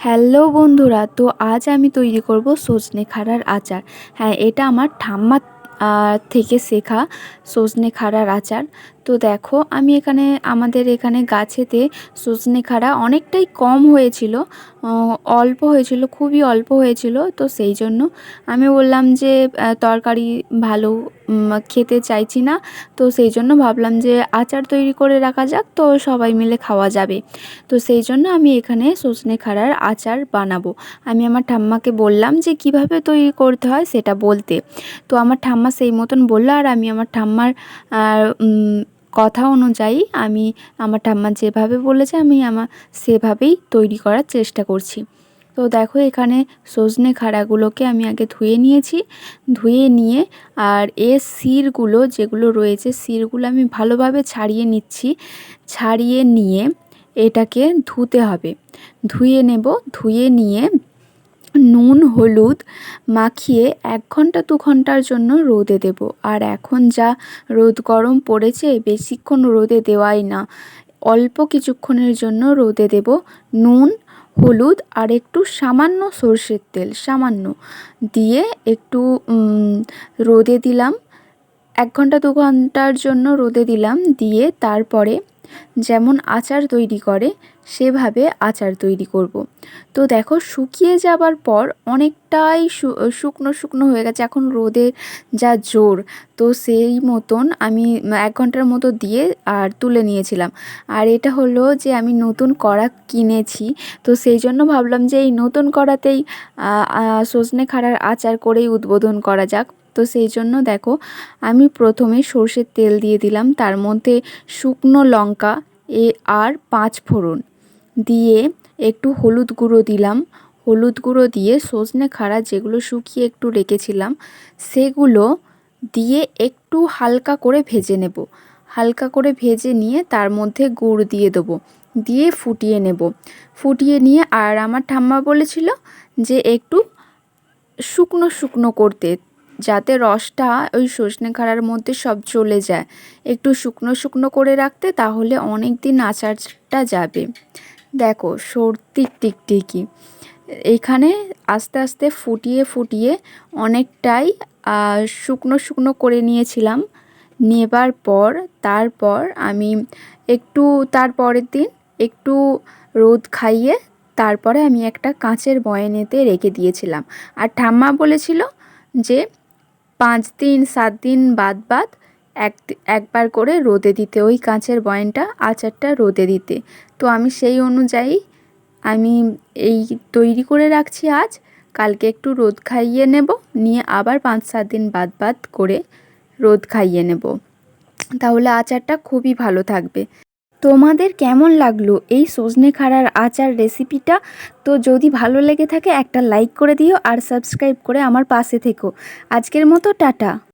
Hello বন্ধুরা, তো আজ আমি তৈরি করব সজনে খাড়ার আচার। হ্যাঁ, এটা আমার ঠাম্মা থেকে শেখা সজনে খাড়ার আচার। তো দেখো, আমি আমাদের এখানে গাছেতে সজনে খাড়া অনেকটাই কম হয়েছিল, অল্প হয়েছিল, খুবই অল্প হয়েছিল। তো সেই জন্য আমি বললাম যে তরকারি ভালো খেতে চাইছি না, তো সেই জন্য ভাবলাম যে আচার তৈরি করে রাখা যাক, তো সবাই মিলে খাওয়া যাবে। তো সেই জন্য আমি এখানে সজনে খাড়ার আচার বানাবো। আমি আমার ঠাম্মাকে বললাম যে কিভাবে তৈরি করতে হয় সেটা বলতে। তো আমার ঠাম্মা সেই মতন বললো, আর আমি আমার ঠাম্মার কথা অনুযায়ী আমার ঠাম্মা যেভাবে বলেছে আমার সেভাবেই তৈরি করার চেষ্টা করছি। তো দেখো, এখানে সজনে খাড়াগুলোকে আমি আগে ধুয়ে নিয়েছি। ধুয়ে নিয়ে আর এর শিরগুলো যেগুলো রয়েছে, শিরগুলো আমি ভালোভাবে ছাড়িয়ে নিচ্ছি। ছাড়িয়ে নিয়ে এটাকে ধুতে হবে, ধুয়ে নেব। ধুয়ে নিয়ে নুন হলুদ মাখিয়ে 1 ঘন্টা 2 ঘন্টার জন্য রোদে দেব। আর এখন যা রোদ গরম পড়েছে, বেশিক্ষণ রোদে দেওয়াই না, অল্প কিছুক্ষণের জন্য রোদে দেব। নুন হলুদ আর একটু সামান্য সর্ষের তেল, সামান্য দিয়ে একটু রোদে দিলাম। 1 ঘন্টা 2 ঘন্টার জন্য রোদে দিলাম, দিয়ে তারপরে যেমন আচার তৈরি করে সেভাবে আচার তৈরি করব। তো দেখো, শুকিয়ে যাবার পর অনেকটাই শুকনো শুকনো হয়ে গেছে, এখন রোদের যা জোর, তো সেই মতন আমি 1 ঘন্টার মতো দিয়ে আর তুলে নিয়েছিলাম। আর এটা হলো যে আমি নতুন কড়া কিনেছি, তো সেই জন্য ভাবলাম যে এই নতুন কড়াতেই সজনে খাড়ার আচার করেই উদ্বোধন করা যাক। তো সেই জন্য দেখো, আমি প্রথমে সর্ষের তেল দিয়ে দিলাম, তার মধ্যে শুকনো লঙ্কা আর 5 ফোড়ন দিয়ে একটু হলুদ গুঁড়ো দিলাম। হলুদ গুঁড়ো দিয়ে সজনে খাড়া যেগুলো শুকিয়ে একটু রেখেছিলাম সেগুলো দিয়ে একটু হালকা করে ভেজে নেব। হালকা করে ভেজে নিয়ে তার মধ্যে গুড় দিয়ে দেবো, দিয়ে ফুটিয়ে নেব। ফুটিয়ে নিয়ে, আর আমার ঠাম্মা বলেছিল যে একটু শুকনো শুকনো করতে, যাতে রসটা ওই সজনে খাড়ার মধ্যে সব চলে যায়, একটু শুকনো শুকনো করে রাখতে, তাহলে অনেক দিন আচারটা যাবে। দেখো, সর্দির টিকটিকি এখানে আস্তে আস্তে ফুটিয়ে ফুটিয়ে অনেকটাই শুকনো শুকনো করে নিয়েছিলাম। নেবার পর তারপর আমি একটু তারপরের দিন একটু রোদ খাইয়ে তারপরে আমি একটা কাঁচের বয়ামেতে রেখে দিয়েছিলাম। আর ঠাম্মা বলেছিল যে 5 দিন 7 দিন বাদ বাদ একবার করে রোদে দিতে, ওই কাঁচের বয়ামটা আচারটা রোদে দিতে। তো আমি সেই অনুযায়ী আমি এই তৈরি করে রাখছি আজ, কালকে একটু রোদ খাইয়ে নেব, নিয়ে আবার 5-7 দিন বাদ বাদ করে রোদ খাইয়ে নেব, তাহলে আচারটা খুবই ভালো থাকবে। তোমাদের কেমন লাগলো এই সজনে খাড়ার আচার রেসিপিটা? তো যদি ভালো লেগে থাকে একটা লাইক করে দিও, আর সাবস্ক্রাইব করে আমার পাশে থেকো। আজকের মতো টাটা।